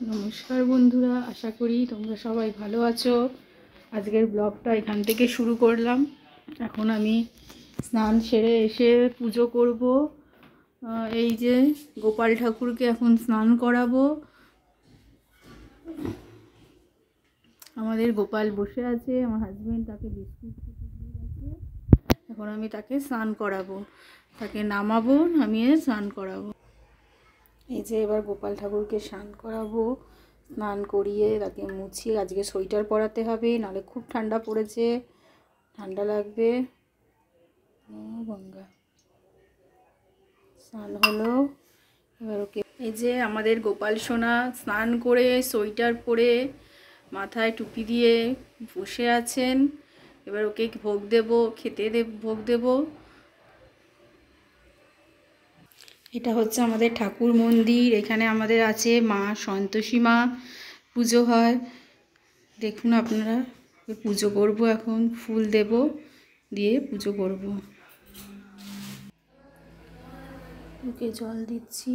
নমস্কার বন্ধুরা, আশা করি তোমরা সবাই ভালো আছো। আজকের ব্লগটা এখান থেকে শুরু করলাম। এখন আমি স্নান সেরে এসে পুজো করব। এই যে গোপাল ঠাকুরকে এখন স্নান করাবো। আমাদের গোপাল বসে আছে, আমার হাজবেন্ড তাকে বিস্কুট খেতে দিয়ে গেছে। এখন আমি তাকে স্নান করাবো, তাকে নামাবো, নামিয়ে স্নান করাবো। এই যে এবার গোপাল ঠাকুরকে স্নান করাবো। স্নান করিয়ে তাকে মুছিয়ে, আজকে সোয়েটার পরাতে হবে, নাহলে খুব ঠান্ডা পড়েছে, ঠান্ডা লাগবে। গঙ্গা স্নান হলো। এবার ওকে, এই যে আমাদের গোপাল সোনা স্নান করে সোয়েটার পরে মাথায় টুপি দিয়ে বসে আছেন। এবার ওকে ভোগ দেব, ভোগ দেব। এটা হচ্ছে আমাদের ঠাকুর মন্দির। এখানে আমাদের আছে মা সন্তোষী মা, পুজো হয়। দেখুন আপনারা, পুজো করব, এখন ফুল দেব, দিয়ে পুজো করব। ওকে জল দিচ্ছি।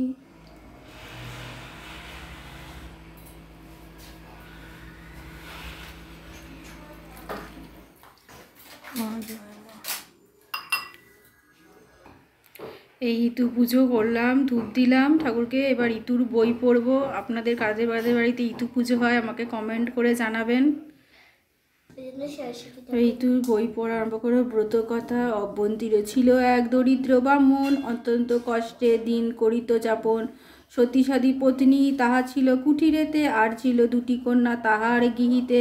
এই ইতু পুজো করলাম, ধূপ দিলাম ঠাকুরকে। এবার ইতুর বই পড়বো। আপনাদের কাদের বাড়িতে ইতু পুজো হয় আমাকে কমেন্ট করে জানাবেন। ইতুর বই পড়া আরম্ভ করে। ব্রত কথা। অভ্যন্তীরে ছিল এক দরিদ্র ব্রাহ্মণ, অত্যন্ত কষ্টে দিন করিত যাপন। সতী সাধী পত্নী তাহা ছিল কুটিরেতে, আর ছিল দুটি কন্যা তাহার গৃহীতে।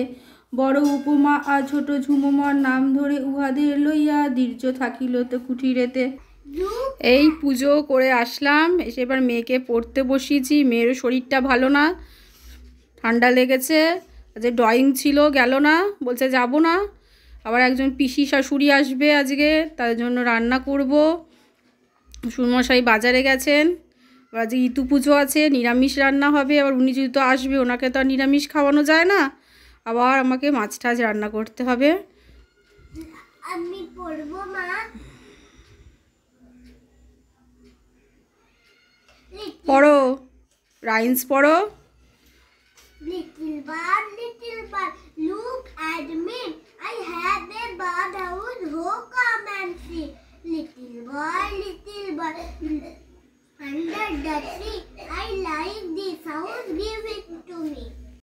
বড় উপমা আর ছোট ঝুমুমার নাম ধরে উহাদের লইয়া দীর্ঘ থাকিল তো কুটিরেতে। এই পুজো করে আসলাম, এসে এবার মেয়েকে পড়তে বসিয়েছি। মেয়েরও শরীরটা ভালো না, ঠান্ডা লেগেছে। আজকে ড্রয়িং ছিল, গেল না, বলছে যাব না। আবার একজন পিসি শাশুড়ি আসবে আজকে, তার জন্য রান্না করব। শ্বশুরমশাই বাজারে গেছেন। আজকে ইতু পুজো আছে, নিরামিষ রান্না হবে। আবার উনি যদি তো আসবে, ওনাকে তো আর নিরামিষ খাওয়ানো যায় না। আবার আমাকে মাছ টাছ রান্না করতে হবে। আমি পড়বো মা। পড়ো, রাইমস পড়ো। Little bird, look at